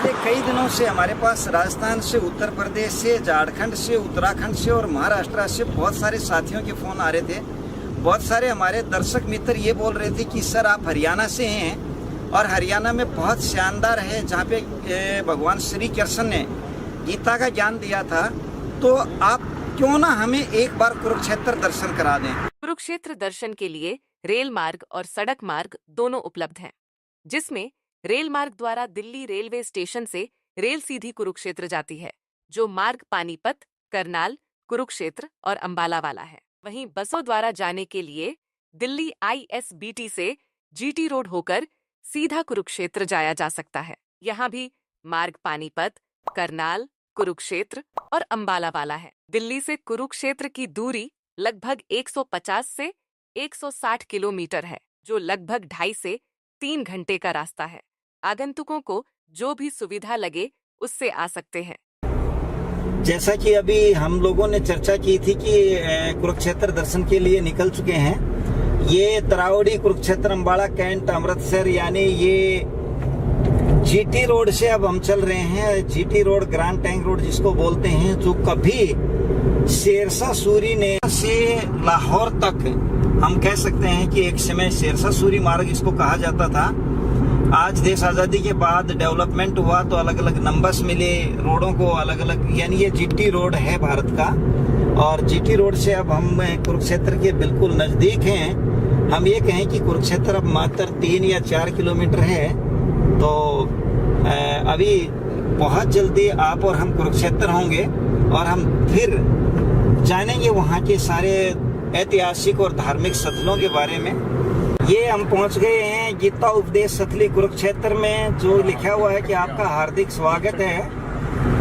पिछले कई दिनों से हमारे पास राजस्थान से, उत्तर प्रदेश से, झारखंड से, उत्तराखंड से और महाराष्ट्र से बहुत सारे साथियों के फ़ोन आ रहे थे। बहुत सारे हमारे दर्शक मित्र ये बोल रहे थे कि सर आप हरियाणा से हैं और हरियाणा में बहुत शानदार है जहाँ पे भगवान श्री कृष्ण ने गीता का ज्ञान दिया था, तो आप क्यों ना हमें एक बार कुरुक्षेत्र दर्शन करा दें। कुरुक्षेत्र दर्शन के लिए रेल मार्ग और सड़क मार्ग दोनों उपलब्ध हैं, जिसमें रेल मार्ग द्वारा दिल्ली रेलवे स्टेशन से रेल सीधी कुरुक्षेत्र जाती है, जो मार्ग पानीपत, करनाल, कुरुक्षेत्र और अंबाला वाला है। वहीं बसों द्वारा जाने के लिए दिल्ली ISBT से GT रोड होकर सीधा कुरुक्षेत्र जाया जा सकता है। यहाँ भी मार्ग पानीपत, करनाल, कुरुक्षेत्र और अंबाला वाला है। दिल्ली से कुरुक्षेत्र की दूरी लगभग 150 से 160 किलोमीटर है, जो लगभग 2.5 से 3 घंटे का रास्ता है। आगंतुकों को जो भी सुविधा लगे उससे आ सकते हैं। जैसा कि अभी हम लोगों ने चर्चा की थी कि कुरुक्षेत्र दर्शन के लिए निकल चुके हैं। ये तरावड़ी, कुरुक्षेत्र, अंबाला, कैंट, अमृतसर, यानी ये GT रोड से अब हम चल रहे हैं। GT road, grand tank road जिसको बोलते हैं, जो कभी शेरशाह सूरी ने से लाहौर तक हम कह सकते हैं कि एक समय शेरशाह सूरी मार्ग इसको कहा जाता था। आज देश आज़ादी के बाद डेवलपमेंट हुआ तो अलग अलग नंबर्स मिले रोडों को, अलग अलग, यानी ये GT रोड है भारत का। और GT रोड से अब हम कुरुक्षेत्र के बिल्कुल नज़दीक हैं। हम ये कहें कि कुरुक्षेत्र अब मात्र 3 या 4 किलोमीटर है। तो अभी बहुत जल्दी आप और हम कुरुक्षेत्र होंगे और हम फिर जानेंगे वहाँ के सारे ऐतिहासिक और धार्मिक स्थलों के बारे में। ये हम पहुंच गए हैं गीता उपदेश स्थली कुरुक्षेत्र में, जो लिखा हुआ है कि आपका हार्दिक स्वागत है।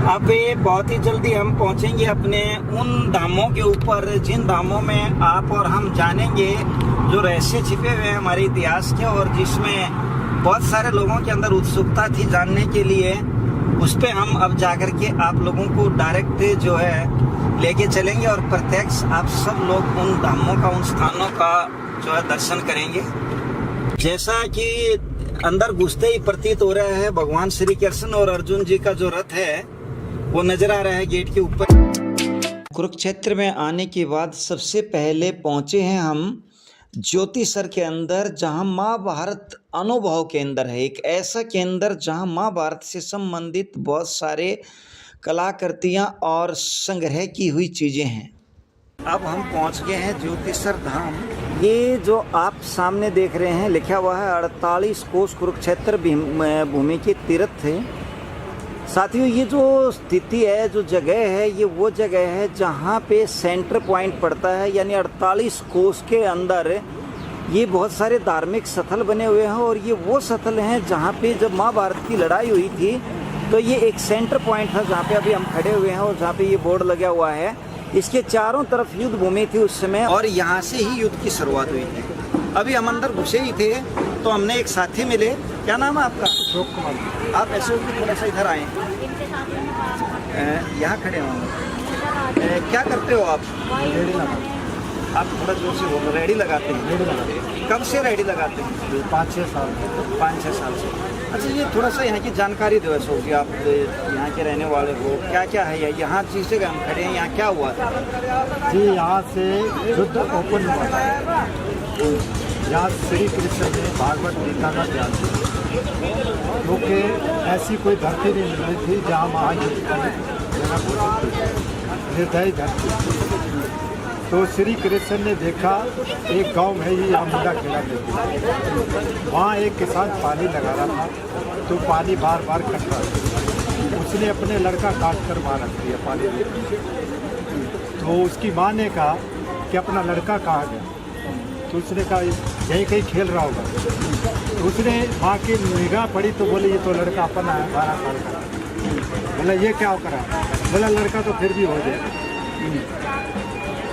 अब ये बहुत ही जल्दी हम पहुंचेंगे अपने उन धामों के ऊपर जिन धामों में आप और हम जानेंगे जो रहस्य छिपे हुए हैं हमारे इतिहास के, और जिसमें बहुत सारे लोगों के अंदर उत्सुकता थी जानने के लिए। उस पर हम अब जाकर के आप लोगों को डायरेक्ट जो है लेके चलेंगे और प्रत्यक्ष आप सब लोग उन धामों का, उन स्थानों का जो है दर्शन करेंगे। जैसा कि अंदर घुसते ही प्रतीत हो रहा है भगवान श्री कृष्ण और अर्जुन जी का जो रथ है वो नजर आ रहा है गेट के ऊपर। कुरुक्षेत्र में आने के बाद सबसे पहले पहुंचे हैं हम ज्योतिसर के अंदर, जहां महाभारत अनुभव केंद्र है। एक ऐसा केंद्र जहां महाभारत से संबंधित बहुत सारे कलाकृतियां और संग्रह की हुई चीजें हैं। अब हम पहुंच गए हैं ज्योतिसर धाम। ये जो आप सामने देख रहे हैं लिखा हुआ है 48 कोस कुरुक्षेत्र भूमि के तीर्थ है। साथियों, ये जो स्थिति है, जो जगह है, ये वो जगह है जहाँ पे सेंटर पॉइंट पड़ता है, यानी 48 कोस के अंदर ये बहुत सारे धार्मिक स्थल बने हुए हैं। और ये वो स्थल हैं जहाँ पे जब महाभारत की लड़ाई हुई थी तो ये एक सेंटर पॉइंट था जहाँ पे अभी हम खड़े हुए हैं और जहाँ पे ये बोर्ड लगा हुआ है। इसके चारों तरफ युद्ध भूमि थी उस समय, और यहाँ से ही युद्ध की शुरुआत हुई थी। अभी हम अंदर घुसे ही थे तो हमने एक साथी मिले। क्या नाम है आपका? अशोक कुमार। आप ऐसे होकर थोड़ा सा इधर आए, यहाँ खड़े होंगे। क्या करते हो आप? रेडी लगाते। आप थोड़ा जोर से बोलो। रेडी लगाते हैं? रेडी लगाते हैं। कब से रेडी लगाते हैं? 5-6 साल। 5-6 साल से। अच्छा, ये थोड़ा सा यहाँ की जानकारी दो ऐसा कि आप यहाँ के रहने वाले हो। क्या क्या है यहाँ जिस जगह हम खड़े हैं, यहाँ क्या हुआ था? जी, यहाँ से युद्ध ओपन हुआ था। यहाँ श्री कृष्ण ने भागवत गीता का ज्ञान दिया, क्योंकि ऐसी कोई धरती नहीं मिली थी जहाँ महायुद्ध निर्दयी धरती। तो श्री कृष्ण ने देखा एक गांव में ही यहाँ मुंडा खेला करते, वहाँ एक किसान पानी लगा रहा था, तो पानी बार बार कट रहा था। उसने अपने लड़का काट कर मार रख दिया पानी लेकर। तो उसकी माँ ने कहा कि अपना लड़का कहाँ गया? तो उसने कहा यहीं कहीं खेल रहा होगा। तो उसने माँ की निगाह पड़ी तो बोले ये तो लड़का अपना है, 12 साल का। बोला ये क्या करा? बोला लड़का तो फिर भी हो जाए।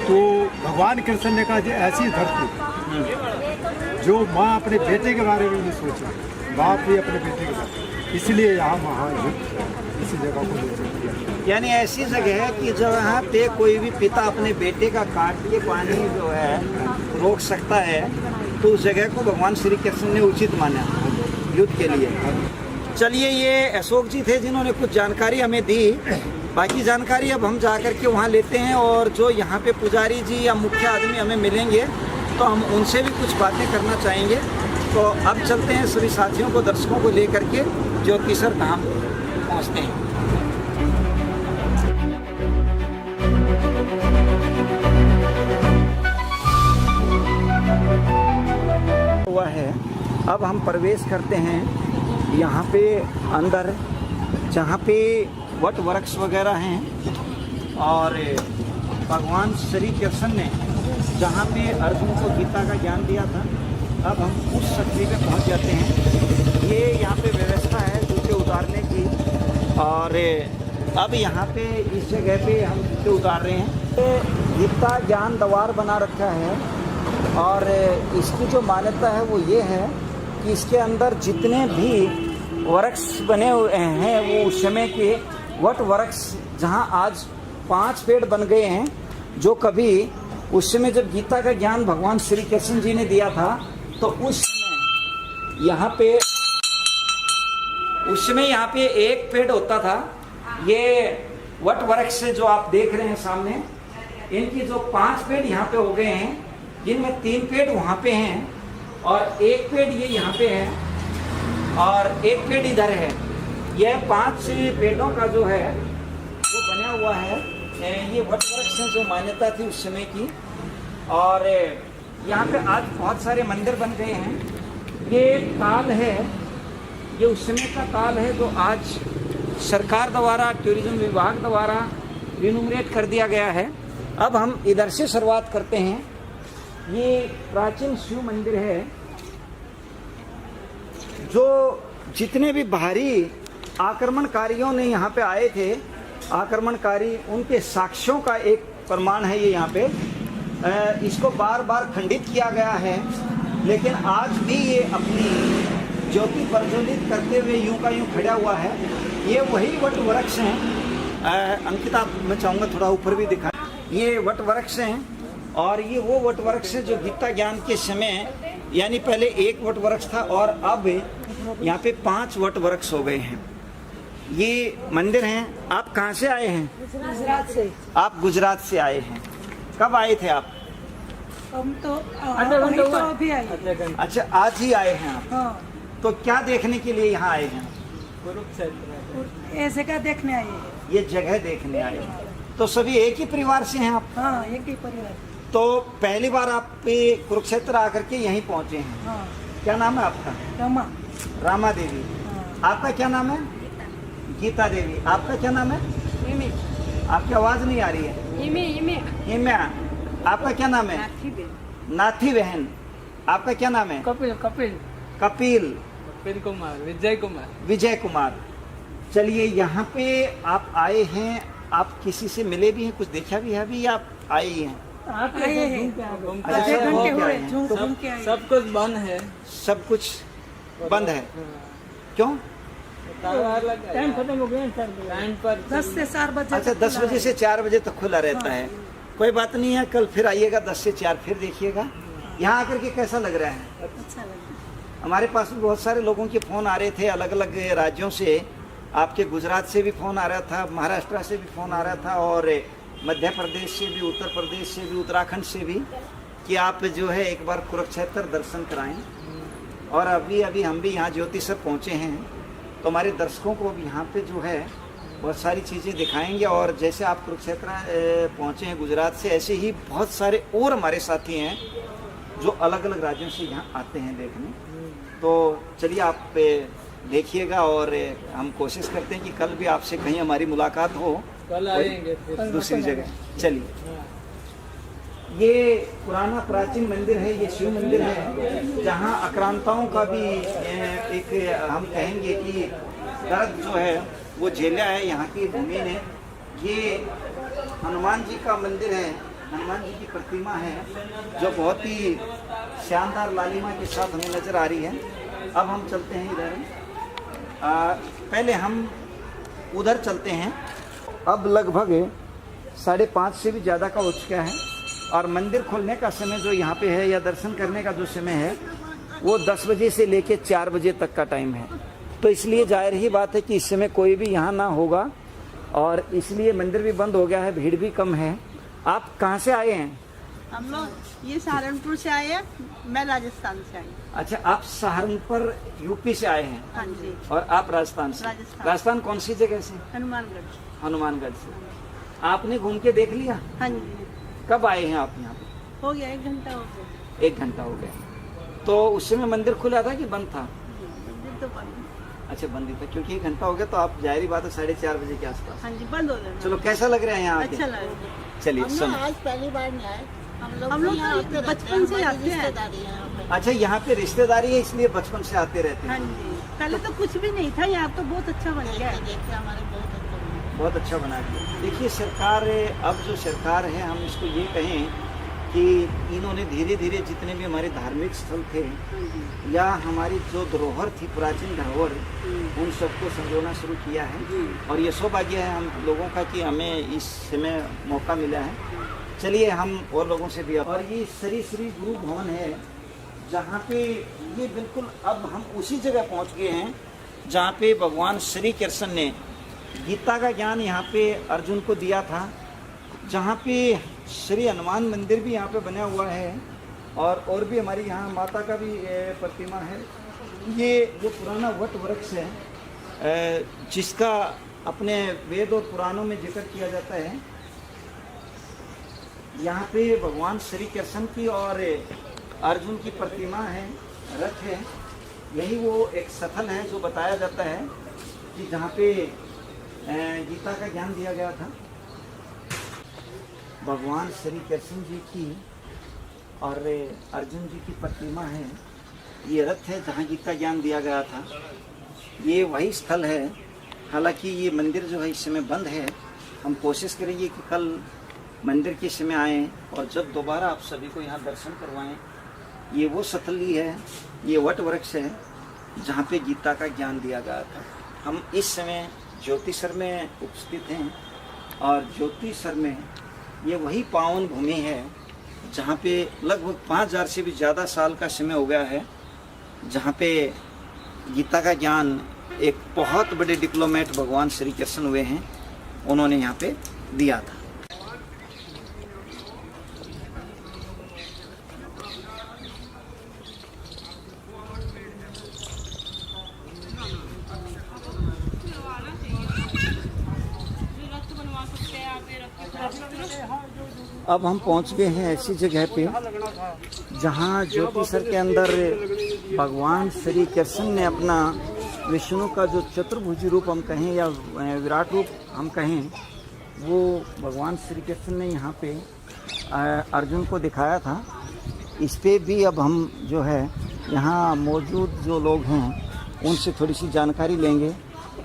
तो भगवान कृष्ण ने कहा जी ऐसी धरती जो माँ अपने बेटे के बारे में नहीं सोचे, बाप भी अपने बेटे के बारे, इसलिए यहाँ महायुद्ध इसी जगह को ले दिया। यानी ऐसी जगह है कि जहाँ पे कोई भी पिता अपने बेटे का काट के पानी जो है रोक सकता है, तो उस जगह को भगवान श्री कृष्ण ने उचित माना युद्ध के लिए। चलिए, ये अशोक जी थे जिन्होंने कुछ जानकारी हमें दी। बाकी जानकारी अब हम जा कर के वहाँ लेते हैं, और जो यहाँ पे पुजारी जी या मुख्य आदमी हमें मिलेंगे तो हम उनसे भी कुछ बातें करना चाहेंगे। तो अब चलते हैं सभी साथियों को, दर्शकों को लेकर के ज्योतिसर धाम पहुँचते हैं। हुआ है, अब हम प्रवेश करते हैं यहाँ पे अंदर, जहाँ पे वट वृक्ष वगैरह हैं, और भगवान श्री कृष्ण ने जहाँ पे अर्जुन को गीता का ज्ञान दिया था, अब हम उस शक्ति पे पहुँच जाते हैं। ये यहाँ पे व्यवस्था है जूते उतारने की, और अब यहाँ पे इस जगह पे हम जूते उतार रहे हैं। ये गीता ज्ञान द्वार बना रखा है, और इसकी जो मान्यता है वो ये है कि इसके अंदर जितने भी वृक्ष बने हुए हैं वो उस समय के वट वृक्ष, जहाँ आज 5 पेड़ बन गए हैं, जो कभी उस समय जब गीता का ज्ञान भगवान श्री कृष्ण जी ने दिया था, तो उस समय यहाँ पे एक पेड़ होता था। ये वट वृक्ष जो आप देख रहे हैं सामने, इनकी जो 5 पेड़ यहाँ पे हो गए हैं, जिनमें 3 पेड़ वहाँ पे हैं और 1 पेड़ ये यहाँ पे है और 1 पेड़ इधर है। यह 5 पेड़ों का जो है वो बना हुआ है। ये वट वृक्ष जो मान्यता थी उस समय की, और यहाँ पे आज बहुत सारे मंदिर बन गए हैं। ये ताल है, ये उस समय का ताल है जो आज सरकार द्वारा, टूरिज्म विभाग द्वारा रिन्यूमरेट कर दिया गया है। अब हम इधर से शुरुआत करते हैं। ये प्राचीन शिव मंदिर है, जो जितने भी बाहरी आक्रमणकारियों ने यहाँ पे आए थे, आक्रमणकारी, उनके साक्ष्यों का एक प्रमाण है ये यहाँ पे। इसको बार बार खंडित किया गया है, लेकिन आज भी ये अपनी ज्योति प्रज्वलित करते हुए यूं का यूं खड़ा हुआ है। ये वही वट वृक्ष हैं। अंकिता, मैं चाहूँगा थोड़ा ऊपर भी दिखा। ये वट वृक्ष हैं, और ये वो वट वृक्ष है जो गीता ज्ञान के समय, यानी पहले 1 वट वृक्ष था और अब यहाँ पे 5 वट वृक्ष हो गए हैं। ये मंदिर हैं। आप कहाँ से आए हैं? गुजरात से। आप गुजरात से आए हैं। कब आए थे आप? हम तो अभी आए। अच्छा, आज ही आए हैं आप? हाँ। तो क्या देखने के लिए यहाँ आए हैं? ऐसे क्या देखने आए हैं? ये जगह देखने आए हैं। तो सभी एक ही परिवार से हैं आप? हाँ, एक ही परिवार। तो पहली बार आप कुरुक्षेत्र आकर के यहीं पहुँचे हैं। हाँ। क्या नाम है आपका? रमा। रामा देवी। हाँ। आपका क्या नाम है? गीता देवी। आपका क्या नाम है? आपकी आवाज नहीं आ रही है। हिम्या। आपका क्या नाम है? नाथी बहन। आपका क्या नाम है? कपिल कुमार। विजय कुमार। चलिए, यहाँ पे आप आए हैं, आप किसी से मिले भी हैं, कुछ देखा भी है अभी, आप आए ही हैं? आधे घंटे हुए घूम के आए। सब कुछ बंद है। सब कुछ बंद है? क्यों? टाइम खत्म हो गया टाइम पर 10 से 4 बजे। अच्छा, 10 बजे से 4 बजे तक खुला रहता है। कोई बात नहीं है, कल फिर आइएगा 10 से 4 फिर देखिएगा। यहाँ आकर के कैसा लग रहा है? अच्छा लगा। हमारे पास भी बहुत सारे लोगों के फ़ोन आ रहे थे, अलग अलग राज्यों से। आपके गुजरात से भी फ़ोन आ रहा था, महाराष्ट्र से भी फ़ोन आ रहा था, और मध्य प्रदेश से भी, उत्तर प्रदेश से भी, उत्तराखंड से भी, कि आप जो है एक बार कुरुक्षेत्र दर्शन कराएं। और अभी हम भी यहाँ ज्योतिसर पहुँचे हैं, तो हमारे दर्शकों को भी यहाँ पे जो है बहुत सारी चीज़ें दिखाएंगे। और जैसे आप कुरुक्षेत्र पहुँचे हैं गुजरात से, ऐसे ही बहुत सारे और हमारे साथी हैं जो अलग अलग राज्यों से यहाँ आते हैं देखने। तो चलिए, आप देखिएगा, और हम कोशिश करते हैं कि कल भी आपसे कहीं हमारी मुलाकात हो, कल आएंगे फिर दूसरी जगह। चलिए, ये पुराना प्राचीन मंदिर है, ये शिव मंदिर है, जहाँ आक्रांताओं का भी एक हम कहेंगे कि दर्द जो है वो झेला है यहाँ की भूमि ने। ये हनुमान जी का मंदिर है, हनुमान जी की प्रतिमा है, जो बहुत ही शानदार लालिमा के साथ हमें नजर आ रही है। अब हम चलते हैं इधर, पहले हम उधर चलते हैं। अब लगभग 5:30 से भी ज़्यादा का हो चुका है, और मंदिर खोलने का समय जो यहाँ पे है, या दर्शन करने का जो समय है, वो 10 बजे से लेके 4 बजे तक का टाइम है। तो इसलिए जाहिर ही बात है कि इस समय कोई भी यहाँ ना होगा और इसलिए मंदिर भी बंद हो गया है, भीड़ भी कम है। आप कहाँ से आए हैं? हम लोग ये सहारनपुर से आए हैं, मैं राजस्थान से आई हूँ। अच्छा, आप सहारनपुर यूपी से आए हैं हाँ जी, और आप राजस्थान से? राजस्थान कौन सी जगह से? हनुमानगढ़ से। हनुमानगढ़ से। आपने घूम के देख लिया? हाँ जी, कब आए हैं आप यहाँ पे? हो गया 1 घंटा हो गया। 1 घंटा हो गया। तो उस समय मंदिर खुला था कि बंद था? मंदिर तो बंद। अच्छा, बंद ही था, क्योंकि 1 घंटा हो गया तो आप जाहिर बात है 4:30 बजे के आसपास। हाँ जी, बंद हो गया। चलो, कैसा लग रहा है यहाँ आके? अच्छा लगा। चलिए सुनो। आज पहली बार नहीं आए, हम लोग तो बचपन से आते हैं। अच्छा, यहाँ पे रिश्तेदारी है इसलिए बचपन से आते रहते हाँ हैं। जी, पहले तो कुछ भी नहीं था, यहाँ तो बहुत अच्छा बन गया है। देखते हमारे बहुत अच्छा लगा। बहुत अच्छा बना दिया। देखिए, सरकार अब जो सरकार है, हम इसको ये कहें कि इन्होंने धीरे धीरे जितने भी हमारे धार्मिक स्थल थे या हमारी जो धरोहर थी, प्राचीन धरोहर, उन सबको संजोना शुरू किया है। और ये सौभाग्य है हम लोगों का कि हमें इस समय मौका मिला है। चलिए हम और लोगों से भी। और ये श्री श्री गुरु भवन है, जहाँ पे ये बिल्कुल अब हम उसी जगह पहुँच गए हैं जहाँ पे भगवान श्री कृष्ण ने गीता का ज्ञान यहाँ पे अर्जुन को दिया था, जहाँ पे श्री हनुमान मंदिर भी यहाँ पे बना हुआ है और भी हमारी यहाँ माता का भी प्रतिमा है। ये जो पुराना वट वृक्ष है जिसका अपने वेद और पुराणों में जिक्र किया जाता है। यहाँ पे भगवान श्री कृष्ण की और अर्जुन की प्रतिमा है, रथ है। यही वो एक स्थल है जो बताया जाता है कि जहाँ पे गीता का ज्ञान दिया गया था। भगवान श्री कृष्ण जी की और अर्जुन जी की प्रतिमा है। ये रथ है जहाँ गीता ज्ञान दिया गया था। ये वही स्थल है। हालांकि ये मंदिर जो है इस समय बंद है। हम कोशिश करेंगे कि कल मंदिर के समय आएँ और जब दोबारा आप सभी को यहाँ दर्शन करवाएं। ये वो स्थल ही है, ये वट वृक्ष है जहाँ पे गीता का ज्ञान दिया गया था। हम इस समय ज्योतिसर में उपस्थित हैं और ज्योतिसर में ये वही पावन भूमि है जहाँ पे लगभग 5000 से भी ज़्यादा साल का समय हो गया है, जहाँ पे गीता का ज्ञान एक बहुत बड़े डिप्लोमेट भगवान श्री कृष्ण हुए हैं, उन्होंने यहाँ पे दिया था। अब हम पहुंच गए हैं ऐसी जगह पे जहां ज्योतिसर के अंदर भगवान श्री कृष्ण ने अपना विष्णु का जो चतुर्भुज रूप हम कहें या विराट रूप हम कहें, वो भगवान श्री कृष्ण ने यहाँ पे अर्जुन को दिखाया था। इस पे भी अब हम जो है यहाँ मौजूद जो लोग हैं उनसे थोड़ी सी जानकारी लेंगे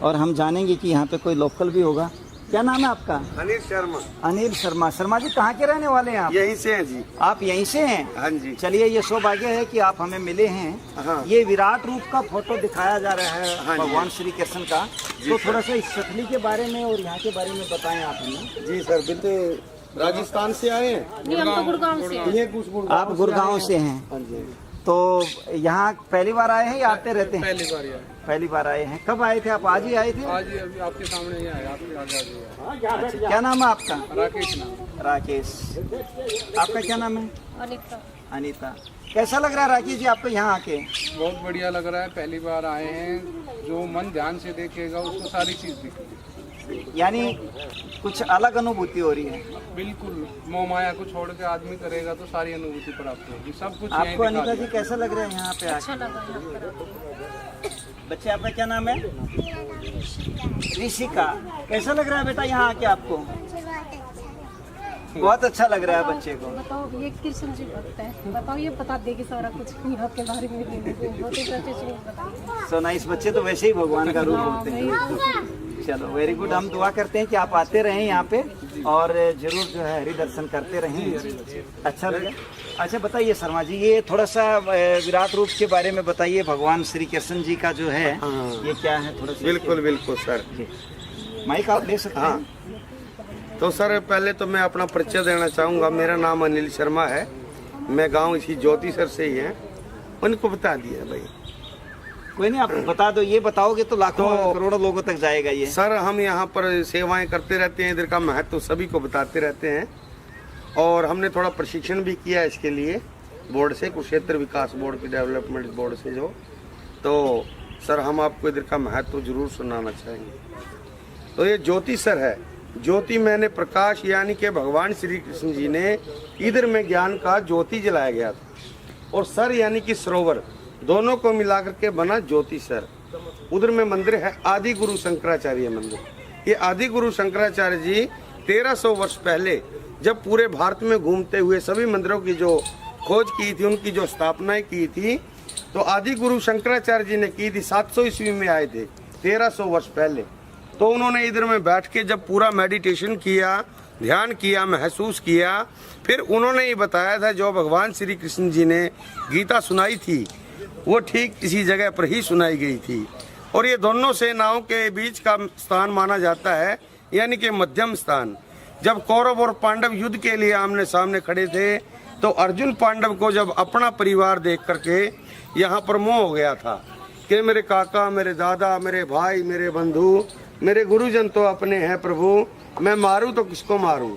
और हम जानेंगे कि यहाँ पे कोई लोकल भी होगा। क्या नाम है आपका? अनिल शर्मा। अनिल शर्मा। शर्मा जी कहाँ के रहने वाले हैं आप? यहीं से हैं जी। आप यहीं से हैं? हाँ जी। चलिए, ये सौभाग्य है कि आप हमें मिले हैं। हाँ। ये विराट रूप का फोटो दिखाया जा रहा है हाँ भगवान श्री कृष्ण का। तो थोड़ा सा इस स्थली के बारे में और यहाँ के बारे में बताएं आप हमें। जी सर, बिल्कुल राजस्थान से आए हैं। गुड़गांव से। आप गुड़गांव से हैं? हाँ जी। तो यहाँ पहली बार आए हैं या आते रहते हैं? पहली बार यार। पहली बार आए हैं। कब आए थे आप? आज ही आए थे? आज ही अभी आपके सामने ही आया, आपके आगे आ गया। अच्छा, क्या नाम है आपका? राकेश नाम। राकेश। आपका क्या नाम है? अनिता। अनीता। कैसा लग रहा है राकेश जी आपको यहाँ आके? बहुत बढ़िया लग रहा है, पहली बार आए हैं। जो मन ध्यान से देखेगा उसको सारी चीज दिखेगी। यानी कुछ अलग अनुभूति हो रही है। बिल्कुल, मोह माया को छोड़ के आदमी करेगा तो सारी अनुभूति प्राप्त होगी। सब कुछ यहीं आपको दिखा अनीता जी दिया। कैसा लग रहा है यहाँ पे आके? बच्चे, आपका क्या नाम है? ऋषिका। कैसा लग रहा है बेटा यहाँ आके आपको? बहुत अच्छा लग रहा है बच्चे को। बताओ, ये कृष्ण जी भक्त है। बताओ, ये बता देगी सारा कुछ यहाँ के बारे में। बहुत ही अच्छे से बताइए। So nice. बच्चे तो वैसे ही भगवान का रूप होते हैं। चलो, वेरी गुड। हम दुआ करते हैं कि आप आते रहें यहाँ पे और जरूर जो है हरि दर्शन करते रहें। अच्छा लगे। अच्छा बताइए शर्मा जी, ये थोड़ा सा विराट रूप के बारे में बताइए। भगवान श्री कृष्ण जी का जो है ये क्या है, थोड़ा सा? बिल्कुल बिल्कुल सर। माइक आप ले सकते हैं। तो सर, पहले तो मैं अपना परिचय देना चाहूँगा। मेरा नाम अनिल शर्मा है। मैं गांव इसी ज्योतिसर से ही है। उनको बता दिया भाई। कोई नहीं, आप बता दो, ये बताओगे तो लाखों करोड़ों लोगों तक जाएगा ये। सर हम यहाँ पर सेवाएं करते रहते हैं, इधर का महत्व सभी को बताते रहते हैं और हमने थोड़ा प्रशिक्षण भी किया है इसके लिए बोर्ड से, कुरुक्षेत्र विकास बोर्ड की डेवलपमेंट बोर्ड से जो। तो सर हम आपको इधर का महत्व जरूर सुनाना चाहेंगे। तो ये ज्योति सर है, ज्योति मैंने प्रकाश यानी कि भगवान श्री कृष्ण जी ने इधर में ज्ञान का ज्योति जलाया गया था और सर यानी कि सरोवर, दोनों को मिलाकर के बना ज्योति सर। उधर में मंदिर है आदि गुरु शंकराचार्य मंदिर। ये आदि गुरु शंकराचार्य जी 1300 वर्ष पहले जब पूरे भारत में घूमते हुए सभी मंदिरों की जो खोज की थी, उनकी जो स्थापनाएं की थी, तो आदि गुरु शंकराचार्य जी ने की थी। 700 ईस्वी में आए थे, 1300 वर्ष पहले। तो उन्होंने इधर में बैठ के जब पूरा मेडिटेशन किया, ध्यान किया, महसूस किया, फिर उन्होंने ये बताया था जो भगवान श्री कृष्ण जी ने गीता सुनाई थी वो ठीक इसी जगह पर ही सुनाई गई थी। और ये दोनों सेनाओं के बीच का स्थान माना जाता है, यानी कि मध्यम स्थान। जब कौरव और पांडव युद्ध के लिए आमने सामने खड़े थे तो अर्जुन पांडव को जब अपना परिवार देख करके यहाँ पर मोह हो गया था कि मेरे काका, मेरे दादा, मेरे भाई, मेरे बंधु, मेरे गुरुजन तो अपने हैं प्रभु, मैं मारूं तो किसको मारूं।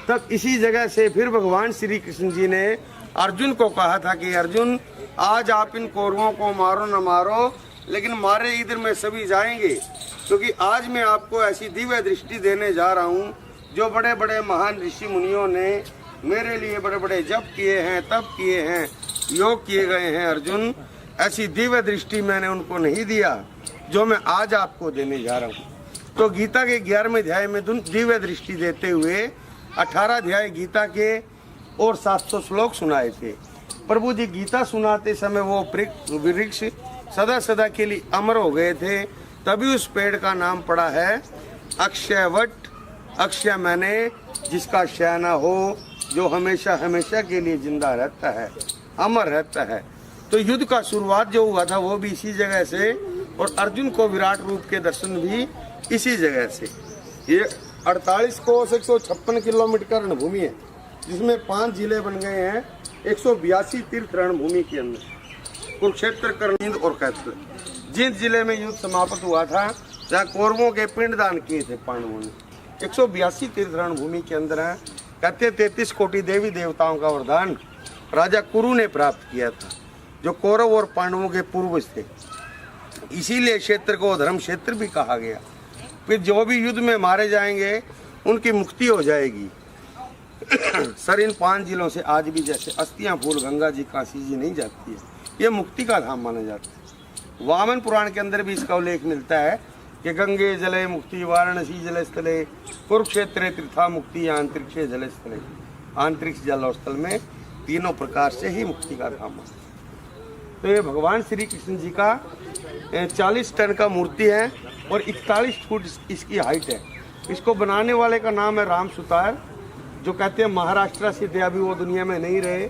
तब इसी जगह से फिर भगवान श्री कृष्ण जी ने अर्जुन को कहा था कि अर्जुन आज आप इन कौरवों को मारो न मारो, लेकिन मारे इधर में सभी जाएंगे, क्योंकि आज मैं आपको ऐसी दिव्य दृष्टि देने जा रहा हूँ जो बड़े बड़े महान ऋषि मुनियों ने मेरे लिए बड़े बड़े जप किए हैं, तप किए हैं, योग किए गए हैं। अर्जुन, ऐसी दिव्य दृष्टि मैंने उनको नहीं दिया जो मैं आज आपको देने जा रहा हूँ। तो गीता के 11वें अध्याय में दिव्य दृष्टि देते हुए 18 अध्याय गीता के और 700 श्लोक सुनाए थे। प्रभु जी गीता सुनाते समय वो वृक्ष सदा सदा के लिए अमर हो गए थे। तभी उस पेड़ का नाम पड़ा है अक्षयवट। अक्षय मैंने जिसका क्षय न हो, जो हमेशा हमेशा के लिए जिंदा रहता है, अमर रहता है। तो युद्ध का शुरुआत जो हुआ था वो भी इसी जगह से, और अर्जुन को विराट रूप के दर्शन भी इसी जगह से। ये 48 कोस 156 किलोमीटर का रणभूमि है, जिसमें 5 जिले बन गए हैं। 182 तीर्थ रणभूमि के अंदर कुरुक्षेत्र, कर्णिंद और कैत्र। जिन जिले में युद्ध समाप्त हुआ था जहाँ कौरवों के पिंडदान किए थे पांडवों ने, 182 तीर्थ रणभूमि के अंदर है। कहते 33 कोटि देवी देवताओं का वरदान राजा कुरु ने प्राप्त किया था, जो कौरव और पांडवों के पूर्वज थे। इसीलिए क्षेत्र को धर्म क्षेत्र भी कहा गया। फिर जो भी युद्ध में मारे जाएंगे उनकी मुक्ति हो जाएगी। सर इन 5 जिलों से आज भी जैसे अस्थियां फूल गंगा जी, काशी जी नहीं जाती है, ये मुक्ति का धाम माना जाता है। वामन पुराण के अंदर भी इसका उल्लेख मिलता है कि गंगे जले मुक्ति, वाराणसी जल स्थले, कुरुक्षेत्र तीर्था मुक्ति, अंतरिक्ष जल स्थले। अंतरिक्ष जल और स्थल में तीनों प्रकार से ही मुक्ति का धाम माना। तो ये भगवान श्री कृष्ण जी का 40 टन का मूर्ति है और 41 फुट इसकी हाइट है। इसको बनाने वाले का नाम है राम सुतार, जो कहते हैं महाराष्ट्र से थे, अभी वो दुनिया में नहीं रहे।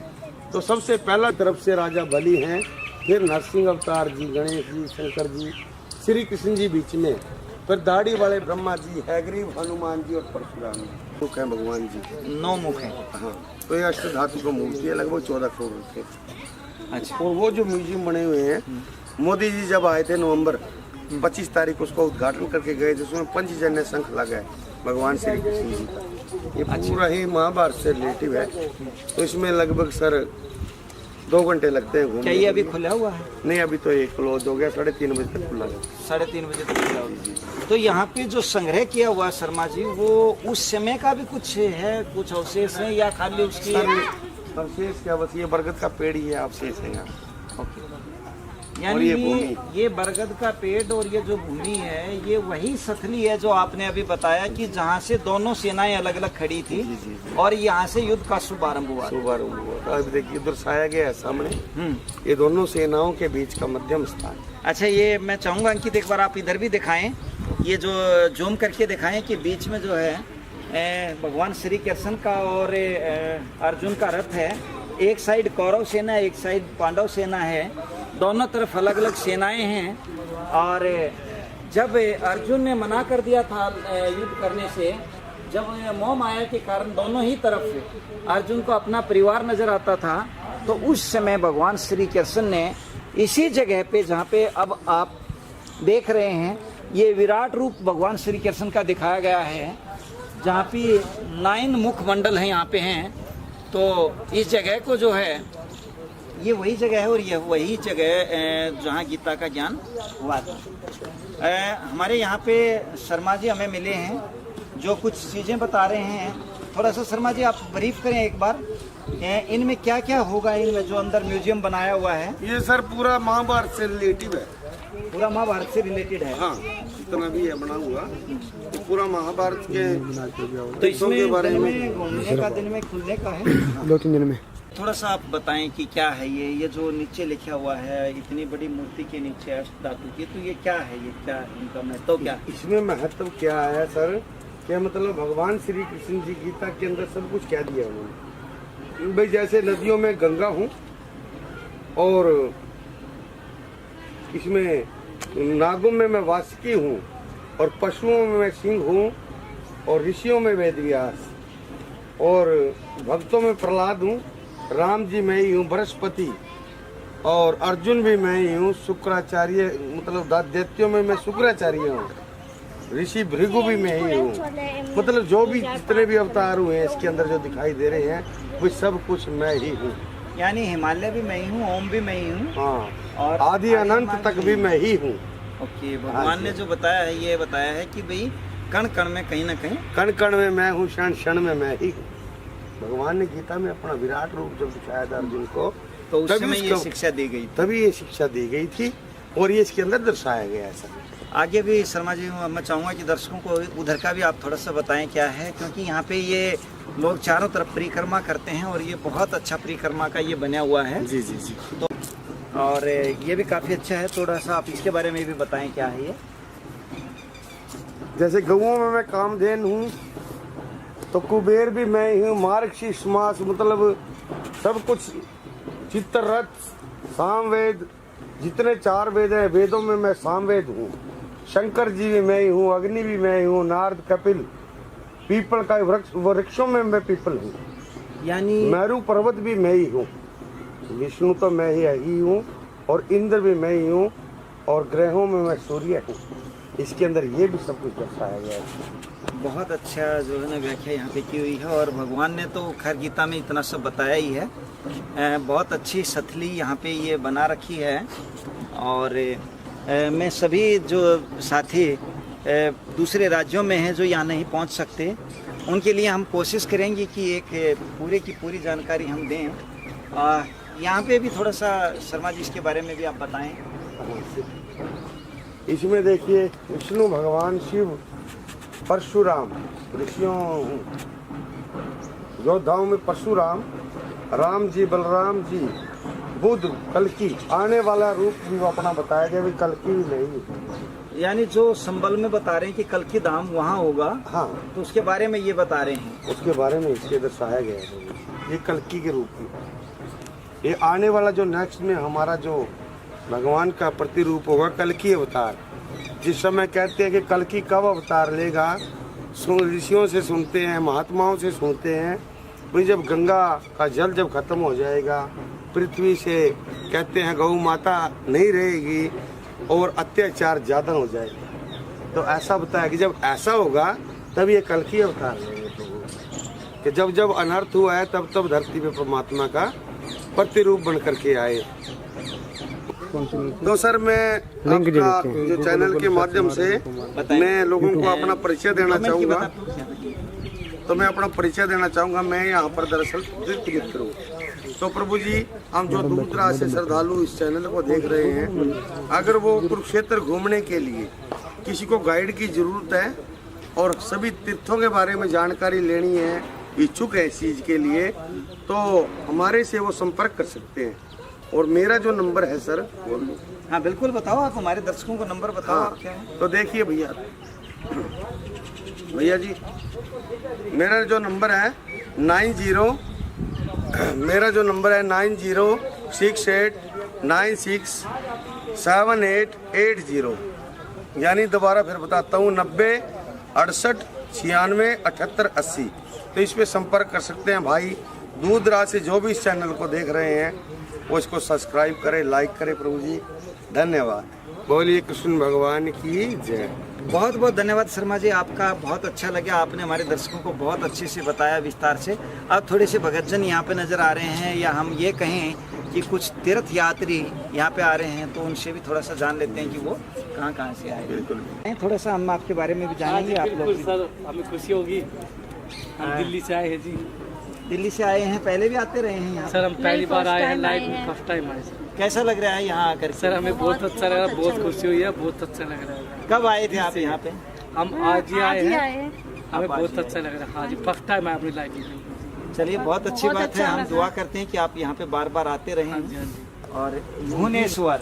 तो सबसे पहला तरफ से राजा बलि हैं, फिर नरसिंह अवतार जी, गणेश जी, शंकर जी, श्री कृष्ण जी बीच में, फिर दाढ़ी वाले ब्रह्मा जी, हैग्रीव, हनुमान जी और परशुराम जी। मुख है भगवान जी, 9 मुख है। हाँ, तो ये अष्ट धातु की मूर्ति है, लगभग 14 करोड़ रुपये। अच्छा। और वो जो म्यूजियम बने हुए हैं, मोदी जी जब आए थे नवंबर 25 तारीख उसको उद्घाटन करके गए थे, उसमें पंचजन्य शंख लगा है भगवान श्री कृष्ण जी का। ये पूरा ही महाभारत से रिलेटिव है। तो इसमें लगभग सर 2 घंटे लगते हैं घूमने। क्या ये अभी खुला हुआ है? नहीं, अभी तो ये क्लोज हो गया, 3:30 बजे तक खुला है। 3:30 बजे तक खुला होगा। तो यहाँ पे जो संग्रह किया हुआ है शर्मा जी, वो उस समय का भी कुछ है, कुछ अवशेष है या खाली उसकी? अवशेष क्या, बस ये बरगद का पेड़ ही है अवशेष है यहाँ। यानी ये बरगद का पेड़ और ये जो भूमि है, ये वही सथली है जो आपने अभी बताया कि जहाँ से दोनों सेनाएं अलग अलग खड़ी थी। जी। और यहाँ से युद्ध का शुभारंभ हुआ। तो अभी देखिए दर्शाया गया है सामने, ये दोनों सेनाओं के बीच का मध्यम स्थान। अच्छा, ये मैं चाहूँगा अंकित एक बार आप इधर भी दिखाएं, ये जो जूम करके दिखाएं कि बीच में जो है भगवान श्री कृष्ण का और अर्जुन का रथ है। एक साइड कौरव सेना, एक साइड पांडव सेना है, दोनों तरफ अलग अलग सेनाएं हैं। और जब अर्जुन ने मना कर दिया था युद्ध करने से, जब मोह माया के कारण दोनों ही तरफ अर्जुन को अपना परिवार नजर आता था, तो उस समय भगवान श्री कृष्ण ने इसी जगह पे जहाँ पे अब आप देख रहे हैं ये विराट रूप भगवान श्री कृष्ण का दिखाया गया है, जहाँ पे 9 मुखमंडल हैं यहाँ पे हैं। तो इस जगह को जो है ये वही जगह है और ये वही जगह जहाँ गीता का ज्ञान हुआ था। हमारे यहाँ पे शर्मा जी हमें मिले हैं जो कुछ चीज़ें बता रहे हैं। थोड़ा सा शर्मा जी आप ब्रीफ करें एक बार, इनमें क्या क्या होगा, इनमें जो अंदर म्यूजियम बनाया हुआ है। ये सर पूरा महाभारत से रिलेटिव है, पूरा महाभारत से रिलेटेड है। हाँ जितना भी है बना हुआ तो पूरा महाभारत के तो इसमें के बारे दिन में में घूमने का, दिन में खुलने का है। 2-3 दिन में। थोड़ा सा आप बताएं कि क्या है ये जो नीचे लिखा हुआ है इतनी बड़ी मूर्ति के नीचे अष्ट धातु की, तो ये क्या है, ये क्या इनका महत्व क्या है? इसमें महत्व क्या है सर, क्या मतलब भगवान श्री कृष्ण जी गीता के अंदर सब कुछ कह दिया उन्होंने। भाई जैसे नदियों में गंगा हूँ और इसमें नागों में मैं वासुकी हूँ और पशुओं में मैं सिंह हूँ और ऋषियों में वेद व्यास और भक्तों में प्रहलाद हूँ, राम जी मैं ही हूँ बृहस्पति और अर्जुन भी मैं ही हूँ, शुक्राचार्य मतलब दैत्यों में मैं शुक्राचार्य हूँ, ऋषि भृगु भी मैं ही हूँ। मतलब जो भी जितने भी अवतार हुए हैं इसके अंदर जो दिखाई दे रहे हैं वो सब कुछ मैं ही हूँ। यानी हिमालय भी मैं ही हूँ, ओम भी मैं ही हूँ, हाँ और आदि अनंत तक भी मैं ही हूँ। ओके, भगवान ने जो बताया है ये बताया है कि भाई कण कण में कहीं ना कहीं, कण कण में मैं हूँ, क्षण क्षण में मैं ही हूँ। भगवान ने गीता में अपना विराट रूप जब दिखाया था अर्जुन को तो उस समय ये शिक्षा दी गई, तभी ये शिक्षा दी गई थी और ये इसके अंदर दर्शाया गया है सर। आगे भी शर्मा जी मैं चाहूँगा कि दर्शकों को उधर का भी आप थोड़ा सा बताएं क्या है, क्योंकि यहाँ पे ये लोग चारों तरफ परिक्रमा करते हैं और ये बहुत अच्छा परिक्रमा का ये बना हुआ है। जी जी जी। तो और ये भी काफ़ी अच्छा है, थोड़ा सा आप इसके बारे में भी बताएं क्या है ये। जैसे गौओं में मैं कामधेन हूँ तो कुबेर भी मैं ही हूँ, मार्गशीर्ष मास मतलब सब कुछ, चित्ररथ, सामवेद, जितने 4 वेद हैं वेदों में मैं सामवेद हूँ, शंकर जी भी मैं ही हूँ, अग्नि भी मैं ही हूँ, नारद, कपिल, पीपल का वृक्षों में मैं पीपल हूँ, यानी मेरू पर्वत भी मैं ही हूँ, विष्णु तो मैं ही हूँ और इंद्र भी मैं ही हूँ और ग्रहों में मैं सूर्य हूँ। इसके अंदर ये भी सब कुछ दर्शाया गया है। बहुत अच्छा जो है ना व्याख्या यहाँ पे की हुई है और भगवान ने तो खैर गीता में इतना सब बताया ही है। बहुत अच्छी सथली यहाँ पे ये बना रखी है और मैं सभी जो साथी दूसरे राज्यों में हैं जो यहाँ नहीं पहुँच सकते उनके लिए हम कोशिश करेंगे कि एक पूरे की पूरी जानकारी हम दें। यहाँ पे भी थोड़ा सा शर्मा जी इसके बारे में भी आप बताएं। इसमें देखिए विष्णु भगवान शिव, परशुराम, ऋषियों योद्धाओं में परशुराम, राम जी, बलराम जी, बुद्ध, कल्कि, आने वाला रूप भी अपना बताया गया, भी कल्कि भी नहीं। यानी जो संबल में बता रहे हैं कि कल्कि धाम वहाँ होगा, हाँ तो उसके बारे में ये बता रहे हैं। उसके बारे में इसके दर्शाया गया है ये कल्कि के रूप में। ये आने वाला जो नेक्स्ट में हमारा जो भगवान का प्रतिरूप होगा कल्कि अवतार। जिस समय कहते हैं कि कल्कि कब अवतार लेगा, ऋषियों से सुनते हैं, महात्माओं से सुनते हैं, भाई जब गंगा का जल जब खत्म हो जाएगा, पृथ्वी से कहते हैं गौ माता नहीं रहेगी और अत्याचार ज़्यादा हो जाएगा। तो ऐसा बताया कि जब ऐसा होगा तब ये कल्कि अवतार लेंगे प्रभु, कि जब जब अनर्थ हुआ है तब तब धरती पे परमात्मा का प्रतिरूप बन करके आए। तो सर मैं आपका जो चैनल के माध्यम से मैं लोगों को अपना परिचय देना चाहूँगा। तो मैं अपना परिचय देना चाहूँगा। मैं यहाँ पर दरअसल तीर्थ मित्र हूँ। तो प्रभु जी, हम जो दूर दराज से श्रद्धालु इस चैनल को देख रहे हैं, अगर वो कुरुक्षेत्र घूमने के लिए किसी को गाइड की जरूरत है और सभी तीर्थों के बारे में जानकारी लेनी है, इच्छुक है इस चीज़ के लिए, तो हमारे से वो संपर्क कर सकते हैं। और मेरा जो नंबर है सर, हाँ बिल्कुल बताओ, आप हमारे दर्शकों को नंबर बताओ। हाँ, आप क्या है? तो देखिए भैया जी, मेरा जो नंबर है 9068967880। यानी दोबारा फिर बताता हूँ, 90 68 96 78 80। तो इस पर संपर्क कर सकते हैं भाई। दूर दराज से जो भी इस चैनल को देख रहे हैं, वो इसको सब्सक्राइब करें, लाइक करें। प्रभु जी धन्यवाद। बोलिए कृष्ण भगवान की जय। बहुत बहुत धन्यवाद शर्मा जी, आपका बहुत अच्छा लगा। आपने हमारे दर्शकों को बहुत अच्छे से बताया विस्तार से। अब थोड़े से भगतजन यहाँ पे नज़र आ रहे हैं, या हम ये कहें कि कुछ तीर्थ यात्री यहाँ पे आ रहे हैं, तो उनसे भी थोड़ा सा जान लेते हैं कि वो कहाँ से आए। बिल्कुल थोड़ा सा हम आपके बारे में भी जानेंगे। आप लोग सर हमें खुशी होगी, हम दिल्ली से आए हैं जी। दिल्ली से आए हैं, पहले भी आते रहे हैं यहाँ? सर हम पहली बार आए हैं, लाइफ में फर्स्ट टाइम आए सर। कैसा लग रहा है यहाँ आकर? सर हमें बहुत अच्छा लगा, बहुत खुशी हुई है, बहुत अच्छा लग रहा है। कब आए थे आप यहाँ पे? हम आज ही आए हैं, हमें बहुत अच्छा लग रहा है। हाँ जी, फर्स्ट टाइम आए अपनी लाइफ में। चलिए बहुत अच्छी बात है। हम दुआ करते हैं कि आप यहाँ पे बार बार आते रहें। और भुवनेश्वर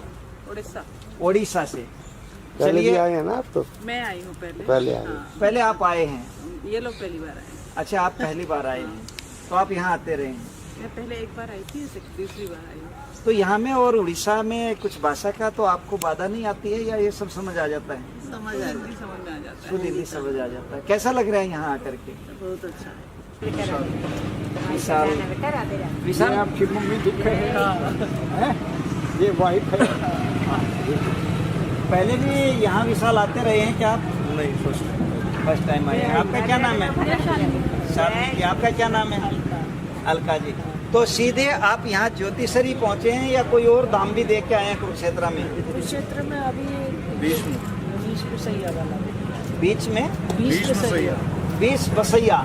उड़ीसा से पहले भी आए हैं ना आप? तो मैं आई हूँ पहले आए। पहले आप आए हैं? ये लोग पहली बार आए। अच्छा, आप पहली बार आए हैं, तो आप यहाँ आते रहे हैं? मैं पहले एक बार आई थी, दूसरी बार आई हूँ। तो यहाँ में और उड़ीसा में कुछ भाषा का तो आपको बाधा नहीं आती है, या ये सब समझ आ जाता है? समझ में आ जाता शुद्ध हिंदी समझ आ जाता है। कैसा लग रहा है यहाँ आकर के? बहुत अच्छा है। विशाल विशाल आपकी मम्मी दिख है, ये वाइफ है। पहले भी यहाँ विशाल आते रहे हैं क्या आप? नहीं, फर्स्ट टाइम आए हैं। आपका क्या नाम है? शादी। आपका क्या नाम है? अलका जी। तो सीधे आप यहाँ ज्योतिषरी पहुँचे हैं, या कोई और धाम भी देख के आए हैं कुरुक्षेत्र में? कुरुक्षेत्र में अभी बीच बसैया वाला, बीच में बीच बसैया, 20 बसैया,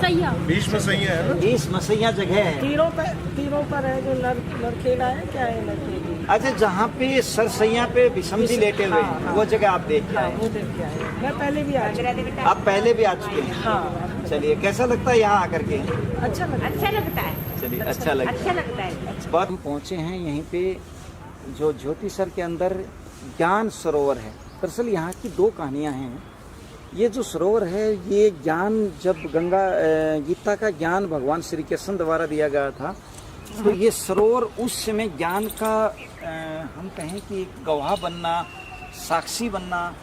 सैया, 20 में सही है। 20 मसैया जगह है। तीनों पर है जो लड़खेड़ा है, क्या है लड़खेड़ी। अच्छा, जहाँ पे सरसैया पे विषम जी लेटे हुए हैं, वो जगह आप देख के आए? वो देख के आए। मैं पहले भी आ चुकी हूँ। आप पहले भी आ चुके हैं? हाँ। चलिए, कैसा लगता है यहाँ आकर के? अच्छा लगता है। चलिए, अच्छा लगता है। बहुत हम पहुँचे हैं यहीं पे जो ज्योतिसर के अंदर ज्ञान सरोवर है। दरअसल यहाँ की दो कहानियाँ हैं। ये जो सरोवर है, ये ज्ञान, जब गीता का ज्ञान भगवान श्री कृष्ण द्वारा दिया गया था, तो ये सरोवर उस समय ज्ञान का हम कहें कि एक गवाह बनना, साक्षी बनना,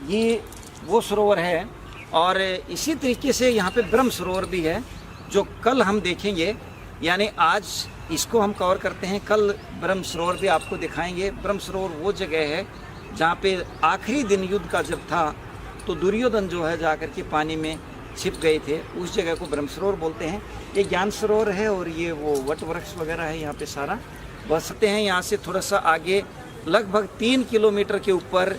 ये वो सरोवर है। और इसी तरीके से यहाँ पे ब्रह्म सरोवर भी है, जो कल हम देखेंगे। यानी आज इसको हम कवर करते हैं, कल ब्रह्म सरोवर भी आपको दिखाएंगे। ब्रह्म सरोवर वो जगह है जहाँ पे आखिरी दिन युद्ध का जब था, तो दुर्योधन जो है जाकर के पानी में छिप गए थे, उस जगह को ब्रह्म सरोवर बोलते हैं। ये ज्ञान सरोवर है, और ये वो वट वृक्ष वगैरह है यहाँ पे सारा। बसते हैं यहाँ से थोड़ा सा आगे, लगभग 3 किलोमीटर के ऊपर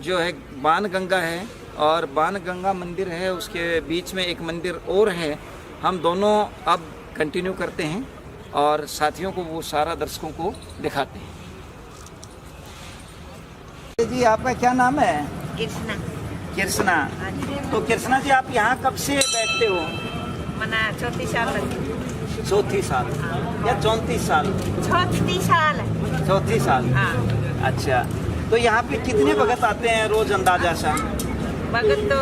जो है बाणगंगा है, और बाणगंगा मंदिर है, उसके बीच में एक मंदिर और है। हम दोनों अब कंटिन्यू करते हैं और साथियों को वो सारा दर्शकों को दिखाते हैं। जी, आपका क्या नाम है? कृष्णा। कृष्णा। तो कृष्णा जी, आप यहाँ कब से बैठते हो? मना 34 साल लगी। 34 साल या 34 साल? 34 साल। 34 साल। हाँ। अच्छा, तो यहाँ पे कितने भगत आते हैं रोज अंदाजा सा? भगत तो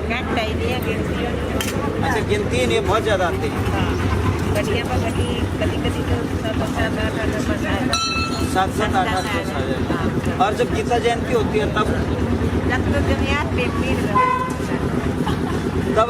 घंटा ही दिया, गिनती। अच्छा, गिनती नहीं, बहुत ज्यादा आते हैं। गड्डिया पर गड्डी, कभी तो 7-7 8 बस आएगा। 7-7 8 बस आ जाएगा। और जब गीता जयंती होती है तब तो दुनिया पे